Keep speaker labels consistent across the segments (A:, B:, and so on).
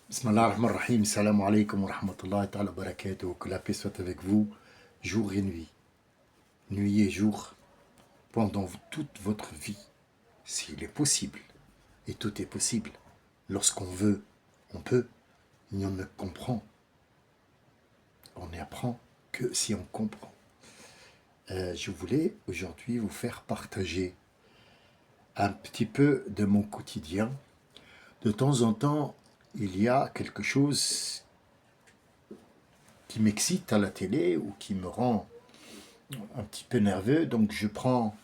A: Bismillah ar-Rahman ar-Rahim, salam alaikum wa rahmatullahi ta'ala wa barakatuh, que la paix soit avec vous, jour et nuit et jour, pendant toute votre vie, s'il est possible, et tout est possible, lorsqu'on veut, on peut, et on ne comprend, on n'apprend que si on comprend. Je voulais aujourd'hui vous faire partager un petit peu de mon quotidien. De temps en temps, il y a quelque chose qui m'excite à la télé ou qui me rend un petit peu nerveux. Donc je prends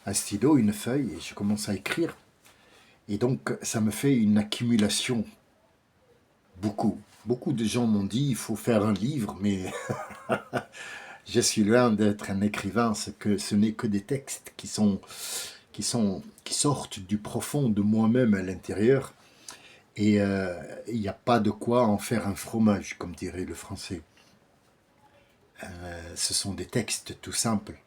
A: un stylo, une feuille et je commence à écrire. Et donc ça me fait une accumulation. Beaucoup de gens m'ont dit il faut faire un livre, mais je suis loin d'être un écrivain. Ce n'est que des textes qui sortent du profond de moi-même à l'intérieur. Et il n'y a pas de quoi en faire un fromage, comme dirait le français. Ce sont des textes tout simples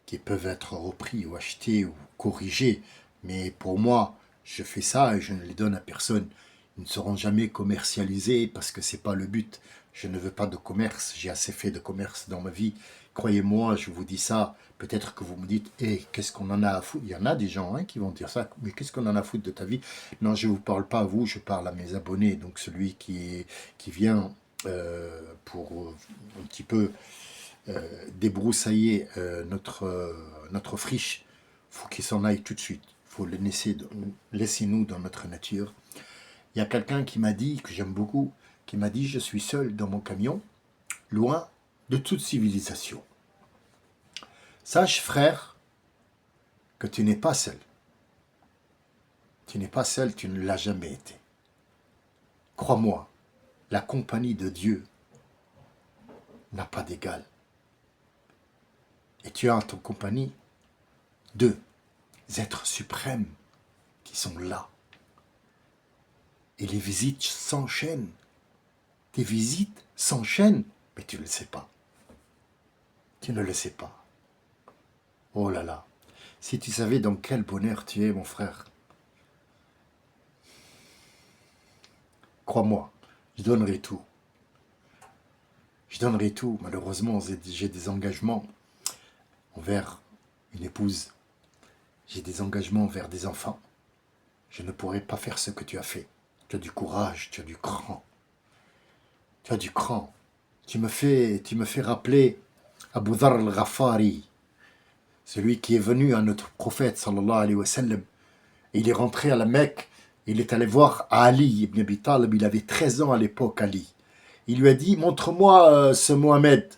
A: qui peuvent être repris ou achetés ou corrigés. Mais pour moi, je fais ça et je ne les donne à personne. Ils ne seront jamais commercialisés parce que c'est pas le but. Je ne veux pas de commerce. J'ai assez fait de commerce dans ma vie. Croyez-moi, je vous dis ça. Peut-être que vous me dites, qu'est-ce qu'on en a à foutre? Il y en a des gens qui vont dire ça. Mais qu'est-ce qu'on en a à foutre de ta vie? Non, je ne vous parle pas à vous, je parle à mes abonnés. Donc celui qui vient pour un petit peu débroussailler notre friche, il faut qu'il s'en aille tout de suite. Il faut le laisser nous dans notre nature. Il y a quelqu'un qui m'a dit, que j'aime beaucoup, qui m'a dit, je suis seul dans mon camion, loin de toute civilisation. Sache, frère, que tu n'es pas seul. Tu n'es pas seul, tu ne l'as jamais été. Crois-moi, la compagnie de Dieu n'a pas d'égal. Et tu as en ton compagnie deux êtres suprêmes qui sont là. Et les visites s'enchaînent. Tes visites s'enchaînent, mais tu ne le sais pas. Tu ne le sais pas. Oh là là. Si tu savais dans quel bonheur tu es, mon frère. Crois-moi, je donnerai tout. Je donnerai tout. Malheureusement, j'ai des engagements envers une épouse. J'ai des engagements envers des enfants. Je ne pourrai pas faire ce que tu as fait. Tu as du courage, tu as du cran. Tu as du cran. Tu me fais rappeler Abu Dharr al-Ghafari, celui qui est venu à notre prophète sallallahu alayhi wa sallam. Il est rentré à la Mecque, il est allé voir Ali ibn Abi Talib, il avait 13 ans à l'époque, Ali. Il lui a dit, montre-moi ce Mohamed.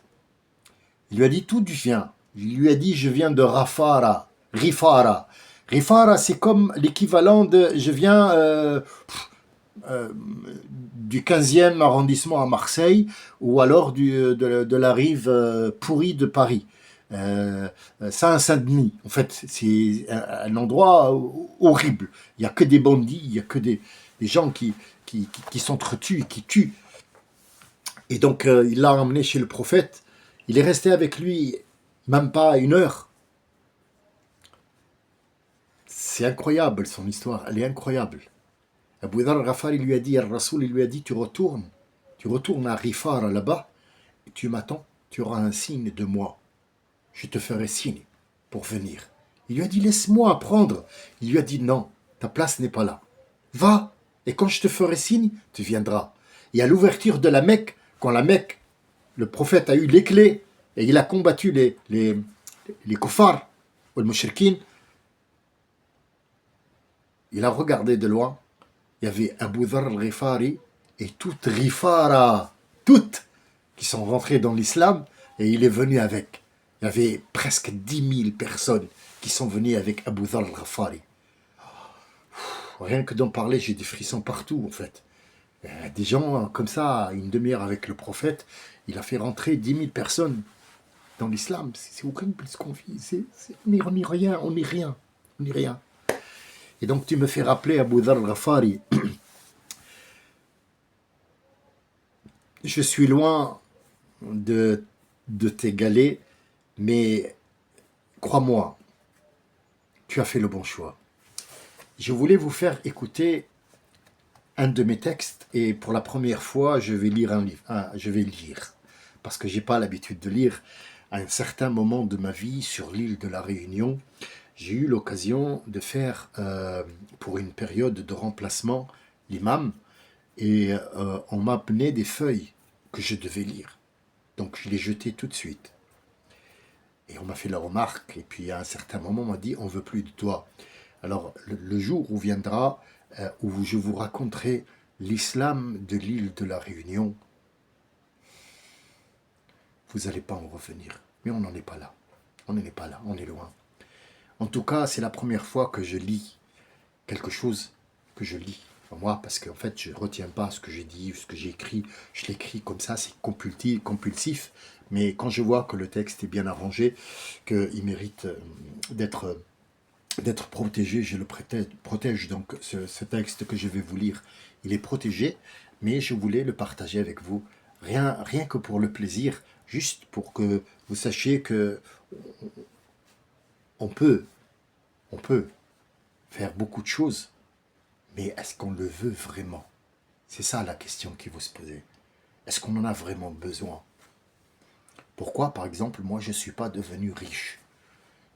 A: Il lui a dit, d'où tu viens? Il lui a dit, je viens de Rafara, Rifara. Rifara, c'est comme l'équivalent de, je viens du 15e arrondissement à Marseille, ou alors de la rive pourrie de Paris. Saint-Denis, en fait, c'est un endroit horrible. Il n'y a que des bandits, il n'y a que des gens qui s'entretuent, qui tuent. Et donc, il l'a emmené chez le prophète. Il est resté avec lui même pas une heure. C'est incroyable, son histoire. Elle est incroyable. Abu Dharr al-Ghafari lui a dit, Al-Rasoul, il lui a dit, tu retournes à Rifara là-bas, et tu m'attends, tu auras un signe de moi. Je te ferai signe pour venir. Il lui a dit, laisse-moi apprendre. Il lui a dit, non, ta place n'est pas là. Va, et quand je te ferai signe, tu viendras. Et à l'ouverture de la Mecque, quand la Mecque, le prophète a eu les clés, et il a combattu les kuffars, ou les mushrikines, il a regardé de loin, il y avait Abu Dharr al-Ghifari et toute Rifara, toutes, qui sont rentrées dans l'islam, et il est venu avec. Il y avait presque 10 000 personnes qui sont venues avec Abu Dharr al-Ghifari. Rien que d'en parler, j'ai des frissons partout, en fait. Des gens comme ça, une demi-heure avec le prophète, il a fait rentrer 10 000 personnes dans l'islam. C'est horrible ce qu'on vit. On n'est rien, on n'est rien, on n'est rien. Et donc tu me fais rappeler Abu Dharr al-Ghifari. Je suis loin de t'égaler, mais crois-moi, tu as fait le bon choix. Je voulais vous faire écouter un de mes textes et pour la première fois, je vais lire un livre. Je vais lire parce que j'ai pas l'habitude de lire. À un certain moment de ma vie, sur l'île de la Réunion, j'ai eu l'occasion de faire, pour une période de remplacement, l'imam et on m'a amené des feuilles que je devais lire. Donc je les jetais tout de suite. Et on m'a fait la remarque, et puis à un certain moment, on m'a dit, on veut plus de toi. Alors, le jour où viendra, où je vous raconterai l'islam de l'île de la Réunion, vous n'allez pas en revenir. Mais on n'en est pas là. On n'en est pas là, on est loin. En tout cas, c'est la première fois que je lis quelque chose que je lis. Enfin, moi, parce qu'en fait, je ne retiens pas ce que j'ai dit, ce que j'ai écrit. Je l'écris comme ça, c'est compulsif. Mais quand je vois que le texte est bien arrangé, qu'il mérite d'être protégé, je le protège. Donc ce texte que je vais vous lire, il est protégé, mais je voulais le partager avec vous, rien que pour le plaisir, juste pour que vous sachiez que on peut faire beaucoup de choses, mais est-ce qu'on le veut vraiment? C'est ça la question qu'il faut se poser. Est-ce qu'on en a vraiment besoin? Pourquoi, par exemple, moi je ne suis pas devenu riche?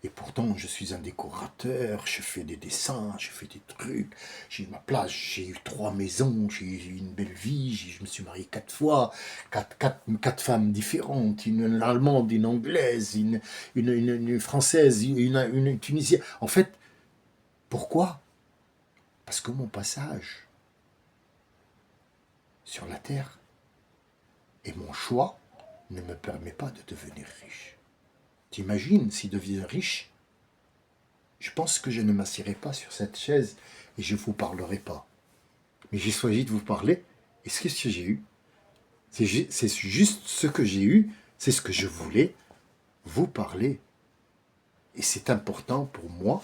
A: Et pourtant, je suis un décorateur, je fais des dessins, je fais des trucs, j'ai ma place, j'ai eu 3 maisons, j'ai eu une belle vie, je me suis marié 4 fois, quatre femmes différentes, une allemande, une anglaise, une française, une tunisienne. En fait, pourquoi? Parce que mon passage sur la terre et mon choix ne me permet pas de devenir riche. T'imagines si je deviens riche? Je pense que je ne m'assierai pas sur cette chaise et je ne vous parlerai pas. Mais j'ai choisi de vous parler. Et ce que j'ai eu, c'est juste ce que j'ai eu, c'est ce que je voulais vous parler. Et c'est important pour moi.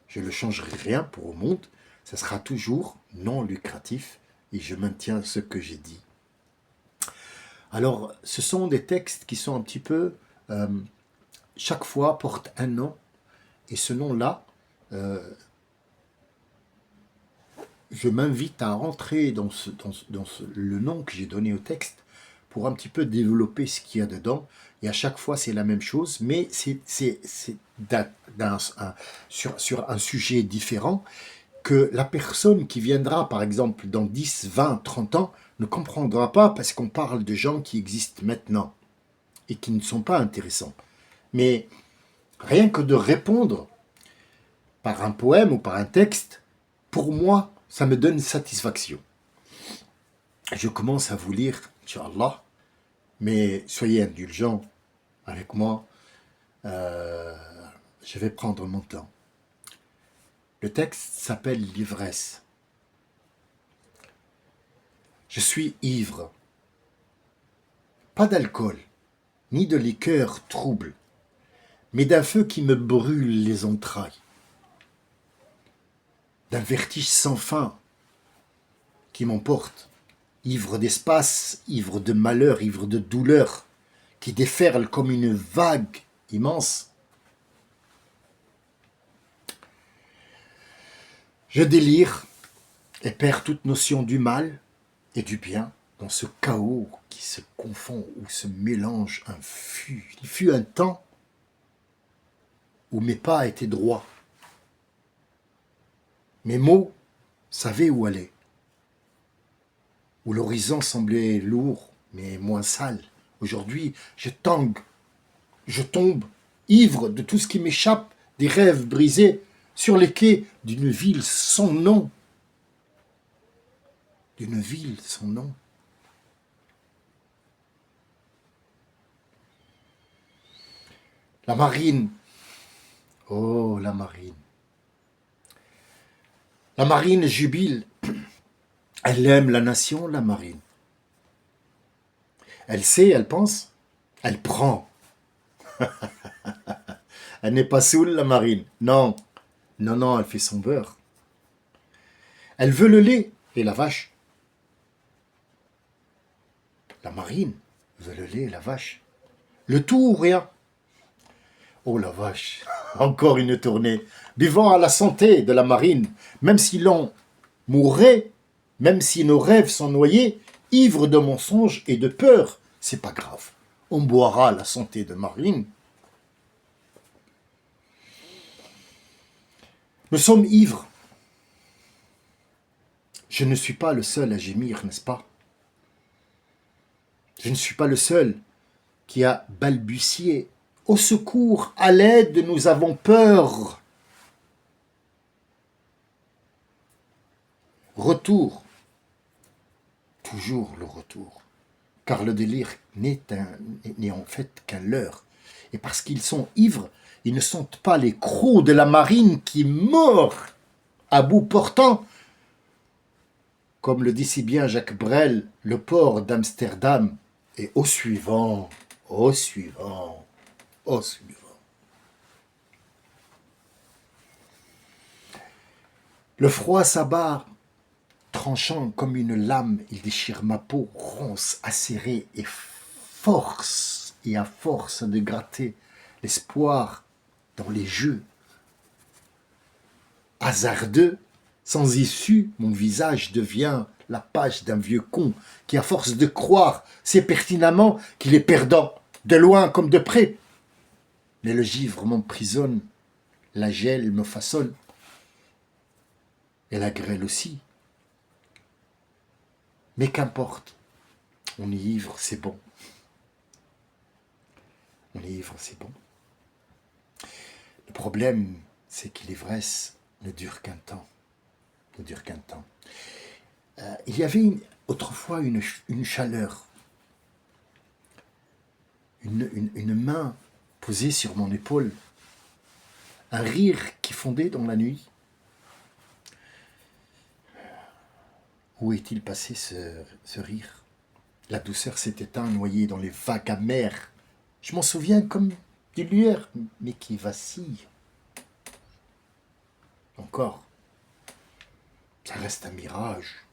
A: Je ne changerai rien pour le monde. Ça sera toujours non lucratif et je maintiens ce que j'ai dit. Alors, ce sont des textes qui sont un petit peu... chaque fois porte un nom. Et ce nom-là, je m'invite à rentrer dans le nom que j'ai donné au texte pour un petit peu développer ce qu'il y a dedans. Et à chaque fois, c'est la même chose, mais c'est sur un sujet différent que la personne qui viendra, par exemple, dans 10, 20, 30 ans, ne comprendra pas parce qu'on parle de gens qui existent maintenant et qui ne sont pas intéressants. Mais rien que de répondre par un poème ou par un texte, pour moi, ça me donne satisfaction. Je commence à vous lire, Inch'Allah, mais soyez indulgents avec moi, je vais prendre mon temps. Le texte s'appelle l'ivresse. Je suis ivre, pas d'alcool, ni de liqueur trouble, mais d'un feu qui me brûle les entrailles, d'un vertige sans fin qui m'emporte, ivre d'espace, ivre de malheur, ivre de douleur, qui déferle comme une vague immense. Je délire et perds toute notion du mal et du bien dans ce chaos qui se confond ou se mélange. Il fut un temps où mes pas étaient droits. Mes mots savaient où aller. Où l'horizon semblait lourd, mais moins sale. Aujourd'hui, je tangue, je tombe, ivre de tout ce qui m'échappe, des rêves brisés, sur les quais d'une ville sans nom. D'une ville sans nom. La marine. Oh, la marine. La marine jubile. Elle aime la nation, la marine. Elle sait, elle pense, elle prend. Elle n'est pas saoule, la marine. Non, non, non, elle fait son beurre. Elle veut le lait et la vache. La marine veut le lait et la vache. Le tout ou rien. Oh la vache, encore une tournée. Buvant à la santé de la marine, même si l'on mourrait, Même si nos rêves sont noyés, ivres de mensonges et de peur, c'est pas grave. On boira la santé de Marine. Nous sommes ivres. Je ne suis pas le seul à gémir, n'est-ce pas? Je ne suis pas le seul qui a balbutié. Au secours, à l'aide, nous avons peur. Retour. Toujours le retour. Car le délire n'est en fait qu'un leurre. Et parce qu'ils sont ivres, ils ne sentent pas les crocs de la marine qui mord à bout portant. Comme le dit si bien Jacques Brel, le port d'Amsterdam est au suivant, au suivant, au suivant. Le froid s'abat, tranchant comme une lame, il déchire ma peau, ronce, acérée et à force de gratter l'espoir dans les jeux hasardeux, sans issue, mon visage devient la page d'un vieux con qui, à force de croire, sait pertinemment qu'il est perdant, de loin comme de près. Mais le givre m'emprisonne, la gêle me façonne, et la grêle aussi. Mais qu'importe, on est ivre, c'est bon. On est ivre, c'est bon. Le problème, c'est que l'ivresse ne dure qu'un temps. Ne dure qu'un temps. Il y avait autrefois une chaleur, une main posée sur mon épaule, un rire qui fondait dans la nuit. Où est-il passé ce rire? La douceur s'est éteinte, noyée dans les vagues amères. Je m'en souviens comme d'une lueur, mais qui vacille. Encore, ça reste un mirage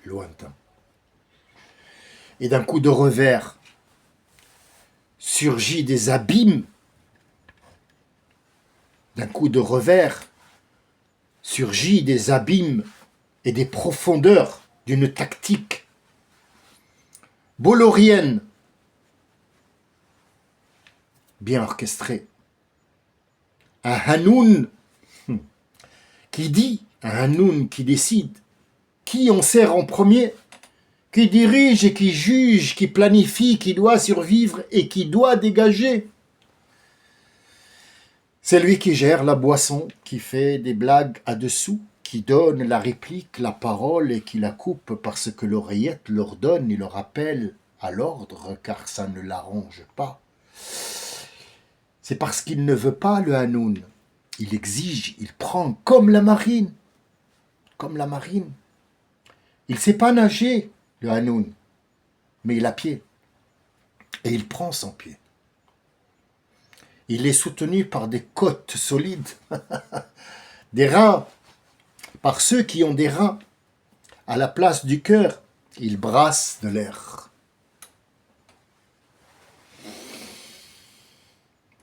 A: lointain. Et d'un coup de revers, surgit des abîmes. D'un coup de revers, surgit des abîmes et des profondeurs d'une tactique bollorienne, bien orchestrée. Un Hanoun qui dit, un Hanoun qui décide, qui on sert en premier, qui dirige et qui juge, qui planifie, qui doit survivre et qui doit dégager. C'est lui qui gère la boisson, qui fait des blagues à dessous, qui donne la réplique, la parole et qui la coupe parce que l'oreillette leur donne et leur rappelle à l'ordre car ça ne l'arrange pas. C'est parce qu'il ne veut pas le Hanoun. Il exige, il prend comme la marine. Comme la marine. Il ne sait pas nager, le Hanoun, mais il a pied. Et il prend son pied. Il est soutenu par des côtes solides, des reins, par ceux qui ont des reins. À la place du cœur, il brasse de l'air.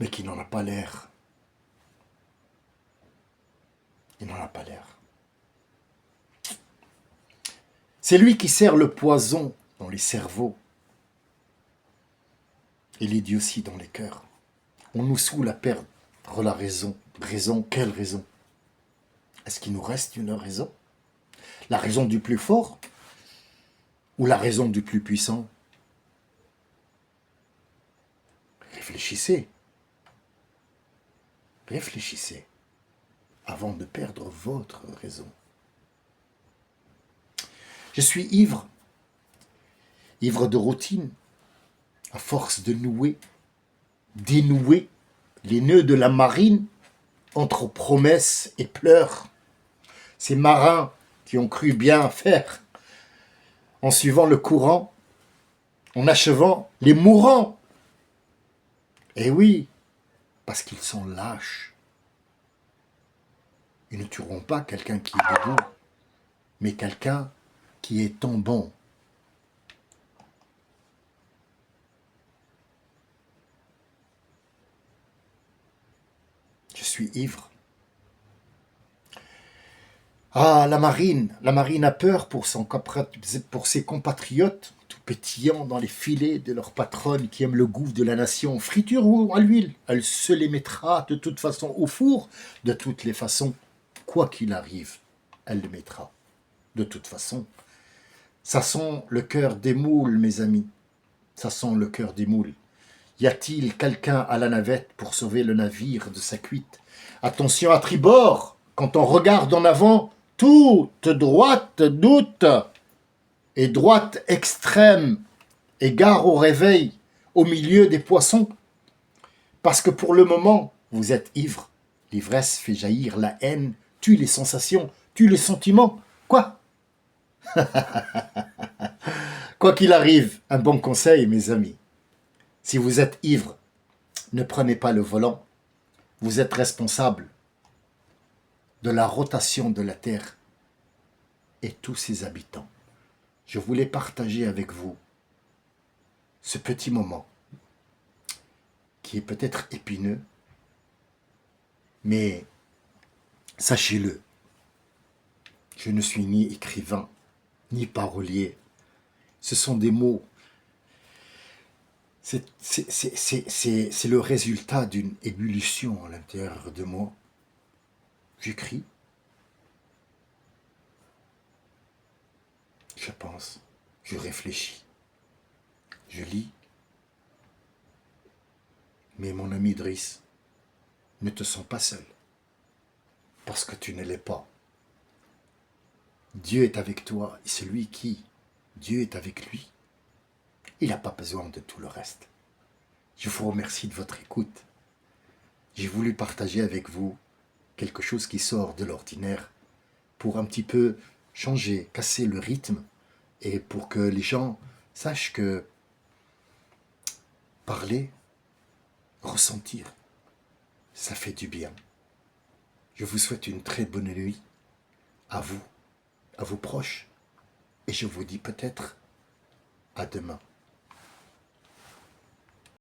A: Mais qui n'en a pas l'air. Il n'en a pas l'air. C'est lui qui sert le poison dans les cerveaux et l'idiotie dans les cœurs. On nous saoule à perdre la raison. Raison, quelle raison? Est-ce qu'il nous reste une raison? La raison du plus fort ou la raison du plus puissant? Réfléchissez. Réfléchissez avant de perdre votre raison. Je suis ivre, ivre de routine, à force de nouer, dénouer les nœuds de la marine entre promesses et pleurs. Ces marins qui ont cru bien faire en suivant le courant, en achevant les mourants. Eh oui, parce qu'ils sont lâches. Ils ne tueront pas quelqu'un qui est debout, mais quelqu'un qui est tombant. Je suis ivre. Ah, la marine a peur pour, pour ses compatriotes, tout pétillants dans les filets de leur patronne qui aime le goût de la nation, friture ou à l'huile. Elle se les mettra de toute façon au four, de toutes les façons, quoi qu'il arrive, elle le mettra. De toute façon, ça sent le cœur des moules, mes amis, ça sent le cœur des moules. Y a-t-il quelqu'un à la navette pour sauver le navire de sa cuite? Attention à tribord, quand on regarde en avant, toute droite doute, et droite extrême, et gare au réveil, au milieu des poissons. Parce que pour le moment, vous êtes ivre. L'ivresse fait jaillir la haine, tue les sensations, tue les sentiments. Quoi? Quoi qu'il arrive, un bon conseil, mes amis. Si vous êtes ivre, ne prenez pas le volant. Vous êtes responsable de la rotation de la Terre et tous ses habitants. Je voulais partager avec vous ce petit moment qui est peut-être épineux, mais sachez-le, je ne suis ni écrivain, ni parolier. Ce sont des mots. C'est le résultat d'une ébullition à l'intérieur de moi. J'écris, je pense, je réfléchis, je lis. Mais mon ami Driss, ne te sens pas seul, parce que tu ne l'es pas. Dieu est avec toi, et celui qui, Dieu est avec lui, il n'a pas besoin de tout le reste. Je vous remercie de votre écoute. J'ai voulu partager avec vous quelque chose qui sort de l'ordinaire pour un petit peu changer, casser le rythme et pour que les gens sachent que parler, ressentir, ça fait du bien. Je vous souhaite une très bonne nuit à vous, à vos proches et je vous dis peut-être à demain.